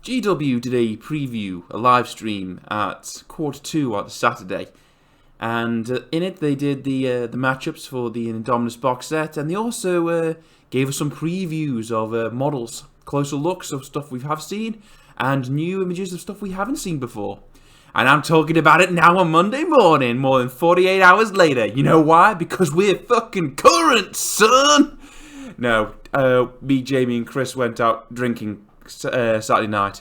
GW did a preview, a live stream at 2:45 on Saturday, and in it they did the matchups for the Indominus box set, and they also gave us some previews of models, closer looks of stuff we have seen, and new images of stuff we haven't seen before. And I'm talking about it now on Monday morning, more than 48 hours later. You know why? Because we're fucking current, son! No, me, Jamie, and Chris went out drinking Saturday night.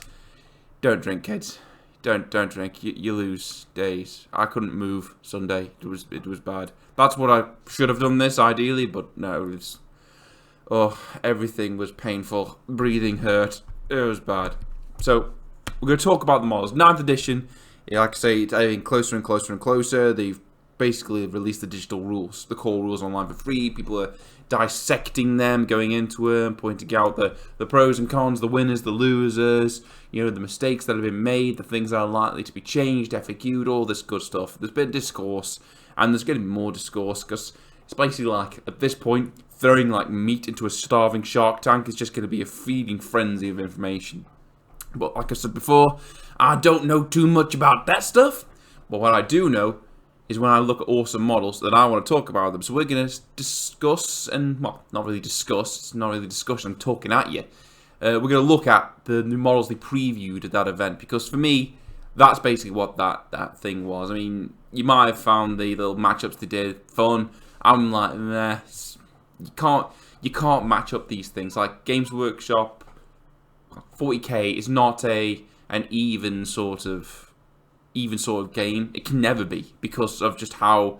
Don't drink, kids. Don't drink. You lose days. I couldn't move Sunday. It was bad. That's what I should have done this, ideally, but no, it was... Oh, everything was painful. Breathing hurt. It was bad. So, we're going to talk about the models. 9th edition. Yeah, like I say, it's getting closer and closer and closer. They've basically released the digital rules, the core rules online for free. People are dissecting them, going into them, pointing out the pros and cons, the winners, the losers, you know, the mistakes that have been made, the things that are likely to be changed, FAQ'd, all this good stuff. There's been discourse, and there's going to be more discourse, because it's basically like, at this point, throwing like meat into a starving shark tank is just going to be a feeding frenzy of information. But like I said before, I don't know too much about that stuff, but what I do know is when I look at awesome models that I want to talk about them. So we're going to discuss, and well, not really discuss, it's not really discussion, I'm talking at you. We're going to look at the new models they previewed at that event, because for me, that's basically what that thing was. I mean, you might have found the little matchups they did fun. I'm like, meh, you can't match up these things. Like Games Workshop 40k is not an even sort of game. It can never be, because of just how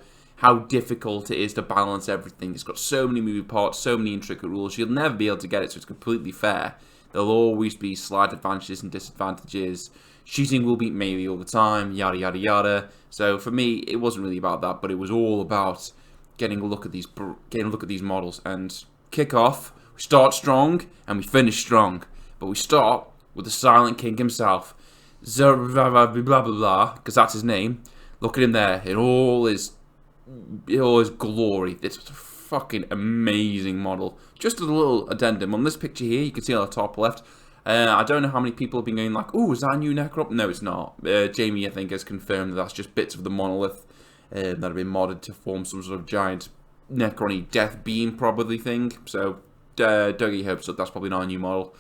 difficult it is to balance everything. It's got so many moving parts, so many intricate rules. You'll never be able to get it, so it's completely fair. There'll always be slight advantages and disadvantages. Shooting will beat melee all the time, yada yada yada. So for me, it wasn't really about that, but it was all about getting a look at these models and kick off. We start strong and we finish strong, but we start with the Silent King himself. Blah blah blah blah, because that's his name. Look at him there in all his glory. This is a fucking amazing model. Just a little addendum on this picture here. You can see on the top left. I don't know how many people have been going like, "Oh, is that a new Necron?" No, it's not. Jamie, I think, has confirmed that that's just bits of the monolith that have been modded to form some sort of giant Necron-y death beam probably thing. So don't get your hopes up. That's probably not a new model,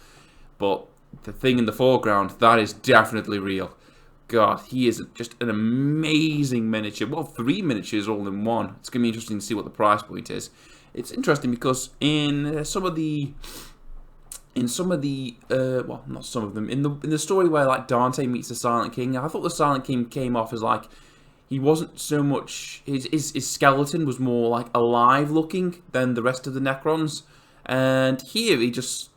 but the thing in the foreground, that is definitely real. God, he is just an amazing miniature. Well, 3 miniatures all in one. It's going to be interesting to see what the price point is. It's interesting because in some of the well, not some of them, in the story where like Dante meets the Silent King, I thought the Silent King came off as like, he wasn't so much, his skeleton was more like alive looking than the rest of the Necrons. And here he just,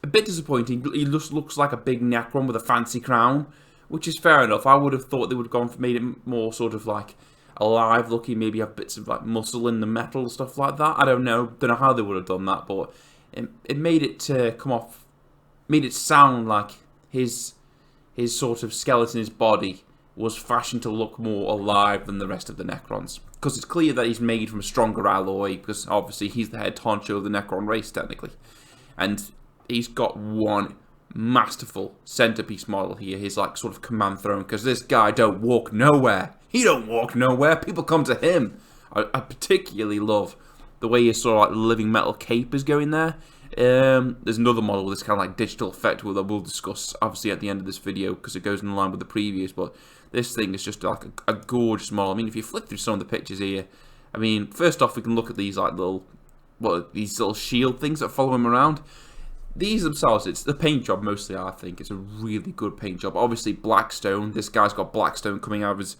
a bit disappointing. He just looks like a big Necron with a fancy crown, which is fair enough. I would have thought they would have gone for, made it more sort of like alive looking, maybe have bits of like muscle in the metal, stuff like that. I don't know how they would have done that, but it made it come off, made it sound like his sort of skeleton, his body, was fashioned to look more alive than the rest of the Necrons. Because it's clear that he's made from a stronger alloy, because obviously he's the head honcho of the Necron race, technically. And he's got one masterful centerpiece model here, his like sort of command throne, because this guy don't walk nowhere. He don't walk nowhere. People come to him. I particularly love the way his sort of like living metal cape is going there. There's another model with this kind of like digital effect that we'll discuss obviously at the end of this video, because it goes in line with the previews, but this thing is just like a gorgeous model. I mean, if you flick through some of the pictures here, I mean, first off, we can look at these like these little shield things that follow him around. These themselves, it's the paint job mostly, I think. It's a really good paint job. Obviously, Blackstone. This guy's got Blackstone coming out of his,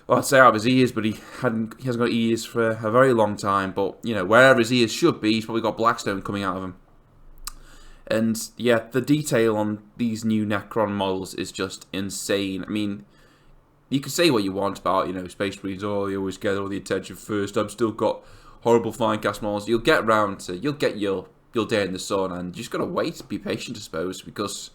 well, I'd say out of his ears, but he hasn't got ears for a very long time. But, you know, wherever his ears should be, he's probably got Blackstone coming out of him. And, yeah, the detail on these new Necron models is just insane. I mean, you can say what you want about, you know, Space Marines, oh, you always get all the attention first. I've still got horrible flying cast models. You'll get your day in the sun, and you just gotta wait, be patient, I suppose, because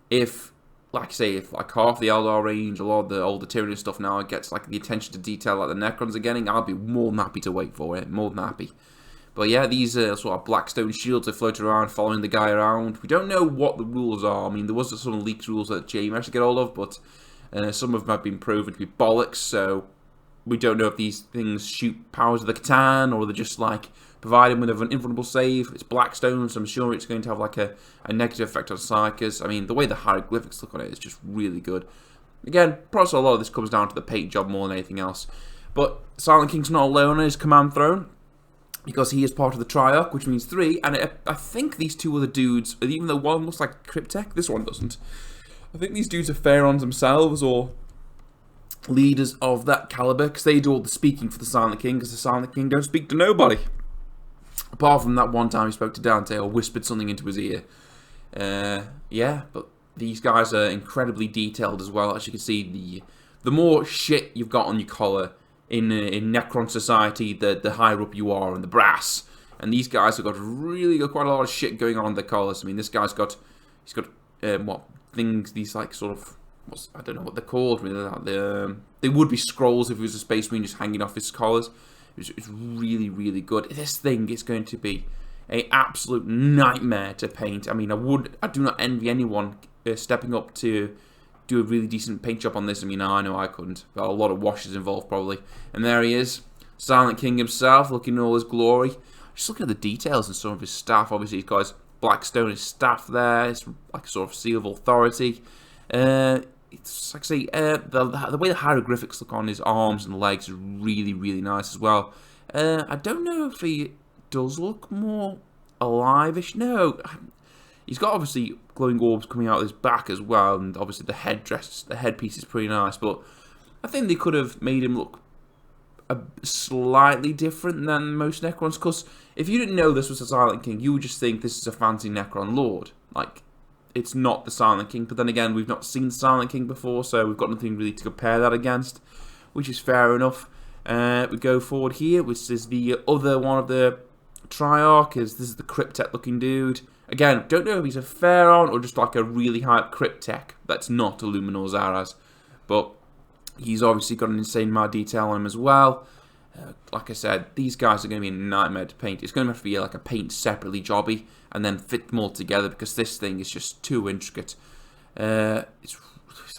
if, like I say, if like half the Eldar range, a lot of the older Tyranid stuff now gets like the attention to detail like the Necrons are getting, I'll be more than happy to wait for it, more than happy. But yeah, these sort of Blackstone shields are floating around, following the guy around. We don't know what the rules are. I mean, there was some leaked rules that Jay managed to get hold of, but some of them have been proven to be bollocks, so we don't know if these things shoot powers of the Catan, or they're just like provide him with an invulnerable save. It's Blackstone, so I'm sure it's going to have like a negative effect on Psychers. I mean, the way the hieroglyphics look on it is just really good. Again, probably a lot of this comes down to the paint job more than anything else. But Silent King's not alone on his command throne, because he is part of the Triarch, which means 3, and I think these 2 other dudes, even though one looks like Cryptek, this one doesn't. I think these dudes are Pharaons themselves, or leaders of that caliber, because they do all the speaking for the Silent King, because the Silent King don't speak to nobody. Apart from that one time he spoke to Dante, or whispered something into his ear. Yeah, but these guys are incredibly detailed as well. As you can see, the more shit you've got on your collar in Necron society, the higher up you are in the brass. And these guys have got quite a lot of shit going on in their collars. I mean, this guy's got, what things, these like sort of, I don't know what they're called. They would be scrolls if he was a Space Marine just hanging off his collars. It's really, really good. This thing is going to be an absolute nightmare to paint. I mean, I do not envy anyone stepping up to do a really decent paint job on this. I mean, I know I couldn't. But a lot of washes involved probably. And there he is, Silent King himself, looking in all his glory. Just looking at the details in some of his staff. Obviously, he's got his Blackstone, his staff there. It's like a sort of seal of authority. It's like I say, the way the hieroglyphics look on his arms and legs is really, really nice as well. I don't know if he does look more alive-ish. No, he's got obviously glowing orbs coming out of his back as well, and obviously the headpiece is pretty nice. But I think they could have made him look slightly different than most Necrons. Because if you didn't know this was a Silent King, you would just think this is a fancy Necron Lord. Like, it's not the Silent King, but then again, we've not seen the Silent King before, so we've got nothing really to compare that against, which is fair enough. We go forward here, which is the other one of the Triarch. This is the Cryptek looking dude. Again, don't know if he's a Pharaon or just like a really hype Cryptek that's not Illuminor Zaraz, but he's obviously got an insane amount of detail on him as well. Like I said, these guys are going to be a nightmare to paint. It's going to have to be like a paint separately jobby and then fit them all together, because this thing is just too intricate. It's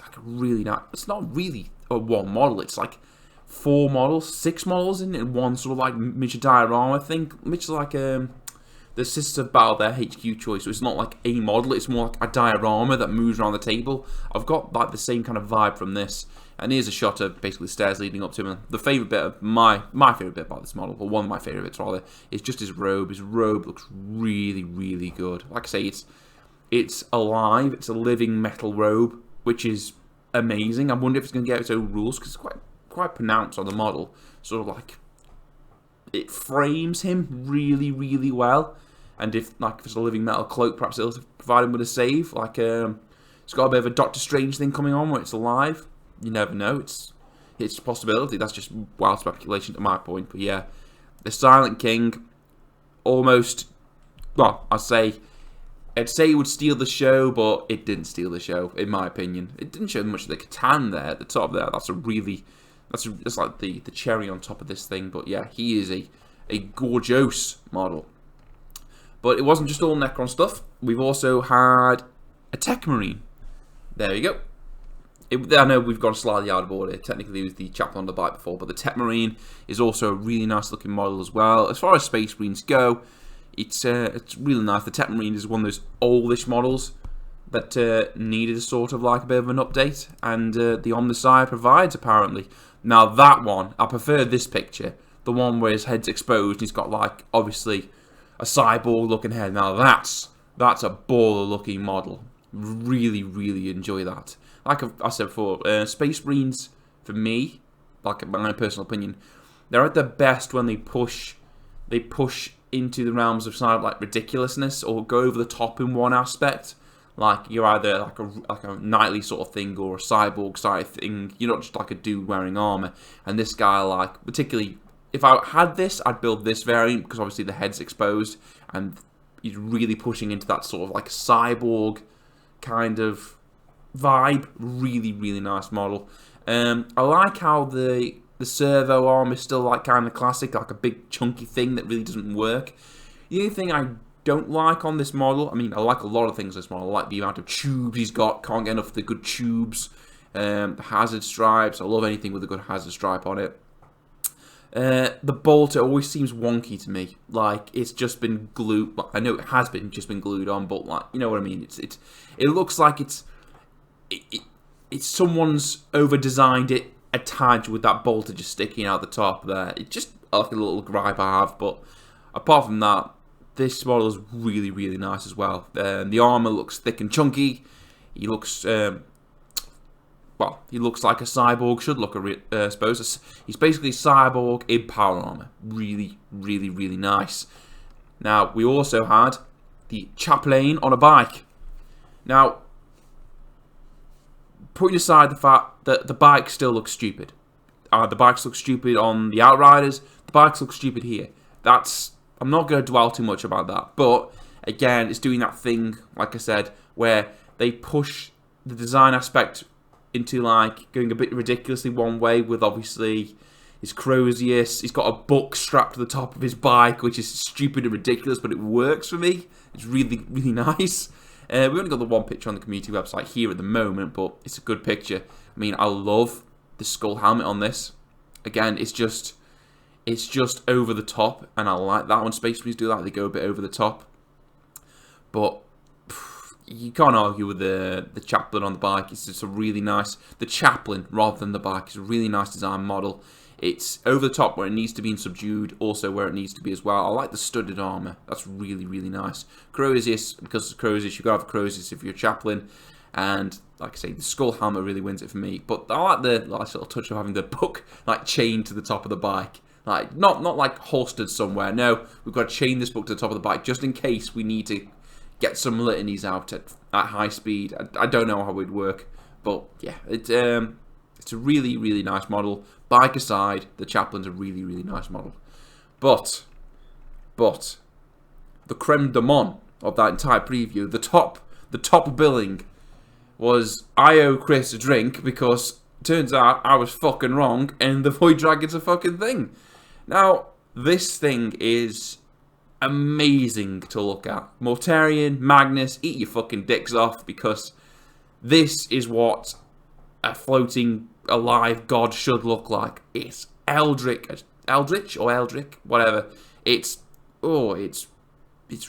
like a really nice. It's not really a one model. It's like 4 models, 6 models in one sort of like miniature diorama thing. Which is like the Sisters of Battle, their HQ choice. So it's not like a model. It's more like a diorama that moves around the table. I've got like the same kind of vibe from this. And here's a shot of basically stairs leading up to him. And the favourite bit of my favourite bit about this model, or one of my favourite bits rather, is just his robe. His robe looks really, really good. Like I say, it's alive. It's a living metal robe, which is amazing. I wonder if it's going to get its own rules, because it's quite pronounced on the model. Sort of like, it frames him really, really well. And if it's a living metal cloak, perhaps it'll provide him with a save. Like, it's got a bit of a Doctor Strange thing coming on where it's alive. You never know. It's a possibility. That's just wild speculation to my point. But yeah, the Silent King almost, well, I'd say it would steal the show, but it didn't steal the show, in my opinion. It didn't show much of the Catan there at the top there. That's like the cherry on top of this thing. But yeah, he is a gorgeous model. But it wasn't just all Necron stuff. We've also had a Techmarine. There you go. I know we've got a slightly out of order. Technically, it was the Chaplain on the bike before, but the Techmarine is also a really nice looking model as well. As far as Space Marines go, it's really nice. The Techmarine is one of those oldish models that needed a sort of like a bit of an update, and the Omnissiah provides apparently. Now that one, I prefer this picture, the one where his head's exposed and he's got like obviously a cyborg looking head. Now that's a baller looking model. Really, really enjoy that. Like I said before, Space Marines, for me, like in my personal opinion, they're at their best when they push into the realms of kind of like ridiculousness or go over the top in one aspect. Like you're either like a knightly sort of thing or a cyborg side thing. You're not just like a dude wearing armor. And this guy, like particularly, if I had this, I'd build this variant because obviously the head's exposed and he's really pushing into that sort of like cyborg kind of vibe. Really, really nice model. I like how the The servo arm is still like kind of classic, like a big chunky thing that really doesn't work. The only thing I don't like on this model, I mean, I like a lot of things on this model. I like the amount of tubes he's got. Can't get enough of the good tubes. The hazard stripes. I love anything with a good hazard stripe on it. The bolt, it always seems wonky to me. Like, it's just been glued. Well, I know it has been just been glued on, but like, you know what I mean? It looks like it's someone's over-designed it a tad with that bolt just sticking out the top there. It's just like a little gripe I have, but apart from that, this model is really, really nice as well. The armor looks thick and chunky. He looks, well, he looks like a cyborg should look, I suppose. He's basically a cyborg in power armor. Really, really, really nice. Now, we also had the Chaplain on a bike. Now, putting aside the fact that the bike still looks stupid. The bikes look stupid on the Outriders. The bikes look stupid here. I'm not going to dwell too much about that. But, again, it's doing that thing, like I said, where they push the design aspect into, like, going a bit ridiculously one way with, obviously, his Crozius. He's got a book strapped to the top of his bike, which is stupid and ridiculous, but it works for me. It's really, really nice. We've only got the one picture on the community website here at the moment, but it's a good picture. I mean, I love the skull helmet on this. Again, it's just over the top, and I like that when Space Marines do that. They go a bit over the top. But you can't argue with the Chaplain on the bike. It's just a really nice... The Chaplain, rather than the bike, is a really nice design model. It's over the top where it needs to be and subdued, also where it needs to be as well. I like the studded armor. That's really, really nice. Crozius, because it's Crozius, you've got to have Crozius if you're a Chaplain. And, like I say, the skull helmet really wins it for me. But I like the nice little touch of having the book, like, chained to the top of the bike. Like, not like, holstered somewhere. No, we've got to chain this book to the top of the bike, just in case we need to get some litanies out at high speed. I don't know how it would work. But, yeah, it's a really, really nice model. Bike aside, the Chaplain's a really, really nice model. But, the creme de mon of that entire preview, the top billing was I owe Chris a drink because turns out I was fucking wrong and the Void Dragon's a fucking thing. Now, this thing is amazing to look at. Mortarion, Magnus, eat your fucking dicks off because this is what a floating alive god should look like. It's Eldritch or Eldrick, whatever. It's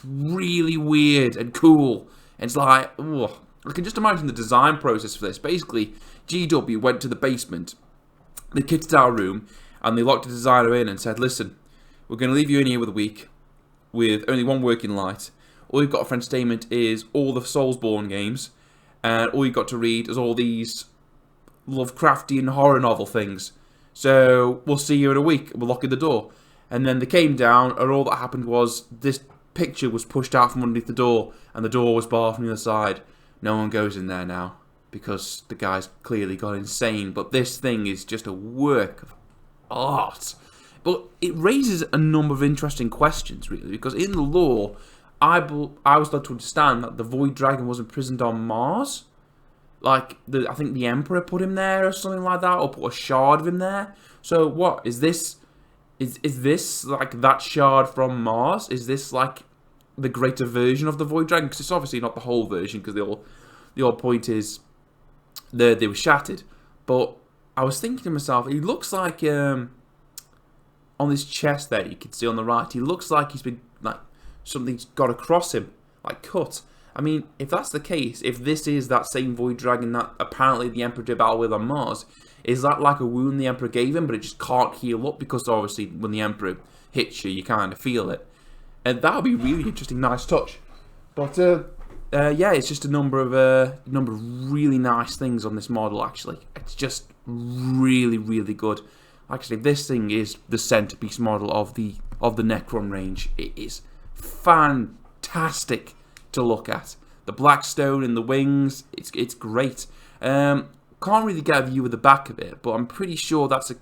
really weird and cool. And it's like, oh, I can just imagine the design process for this. Basically, GW went to the basement, they kitted our room, and they locked the designer in and said, listen, we're going to leave you in here with a week with only one working light. All you've got for entertainment is all the Soulsborne games, and all you've got to read is all these Lovecraftian horror novel things. So we'll see you in a week. We're locking the door. And then they came down, and all that happened was this picture was pushed out from underneath the door, and the door was barred from the other side. No one goes in there now because the guy's clearly gone insane. But this thing is just a work of art. But it raises a number of interesting questions, really, because in the lore, I was led to understand that the Void Dragon was imprisoned on Mars. Like, I think the Emperor put him there or something like that, or put a shard of him there. So what, is this like that shard from Mars? Is this like the greater version of the Void Dragon? Because it's obviously not the whole version, because the whole point is they were shattered. But I was thinking to myself, he looks like on his chest there, you can see on the right, he looks like he's been, like, something's got across him, like cut. I mean, if that's the case, if this is that same Void Dragon that apparently the Emperor did battle with on Mars, is that like a wound the Emperor gave him, but it just can't heal up? Because obviously when the Emperor hits you, you kind of feel it. And that would be a really interesting, nice touch. But, yeah, it's just a number of really nice things on this model, actually. It's just really, really good. Actually, this thing is the centerpiece model of the Necron range. It is fantastic to look at. The black stone in the wings, it's great. Can't really get a view of the back of it, but I'm pretty sure that's a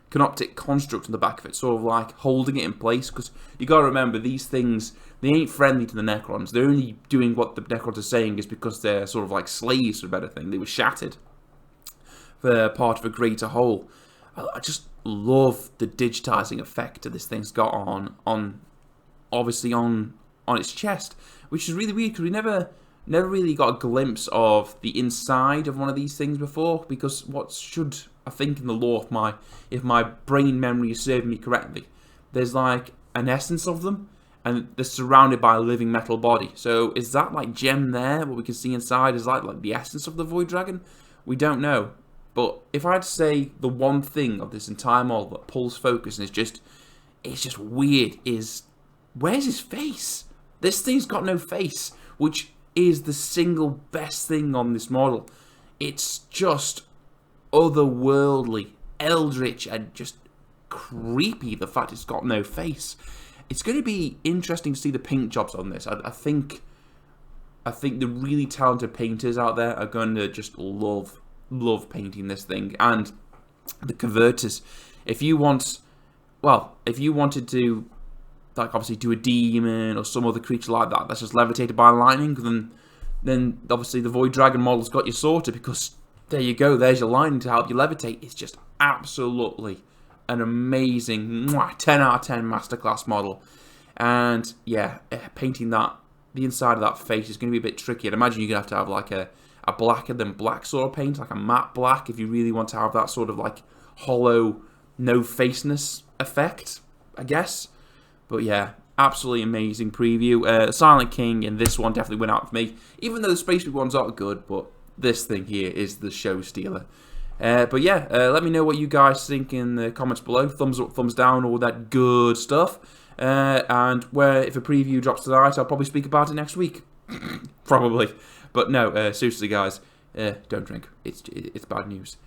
canoptic construct on the back of it, sort of like holding it in place, because you got to remember, these things, they ain't friendly to the Necrons. They're only doing what the Necrons are saying is because they're sort of like slaves, for a better thing. They were shattered for part of a greater whole. I just love the digitizing effect that this thing's got obviously on its chest, which is really weird because we never really got a glimpse of the inside of one of these things before. Because what should, I think, in the lore, if my brain memory is serving me correctly, there's like an essence of them, and they're surrounded by a living metal body. So is that like gem there, what we can see inside, is like the essence of the Void Dragon? We don't know. But if I had to say the one thing of this entire model that pulls focus and it's just weird, is where's his face? This thing's got no face, which is the single best thing on this model. It's just otherworldly, eldritch, and just creepy, the fact it's got no face. It's going to be interesting to see the paint jobs on this. I think the really talented painters out there are going to just love painting this thing. And the converters, if you wanted to, like, obviously do a demon or some other creature like that that's just levitated by lightning, then obviously the Void Dragon model's got you sorted, because there you go, there's your lightning to help you levitate. It's just absolutely an amazing 10 out of 10 masterclass model. And yeah, painting the inside of that face is going to be a bit tricky. I'd imagine you're going to have like a blacker than black sort of paint, like a matte black, if you really want to have that sort of like hollow, no-faceness effect, I guess. But yeah, absolutely amazing preview. Silent King and this one definitely went out for me, even though the Space Marine ones aren't good, but this thing here is the show stealer. But yeah, let me know what you guys think in the comments below. Thumbs up, thumbs down, all that good stuff. And if a preview drops tonight, I'll probably speak about it next week. Probably. But no, seriously guys, don't drink. It's bad news.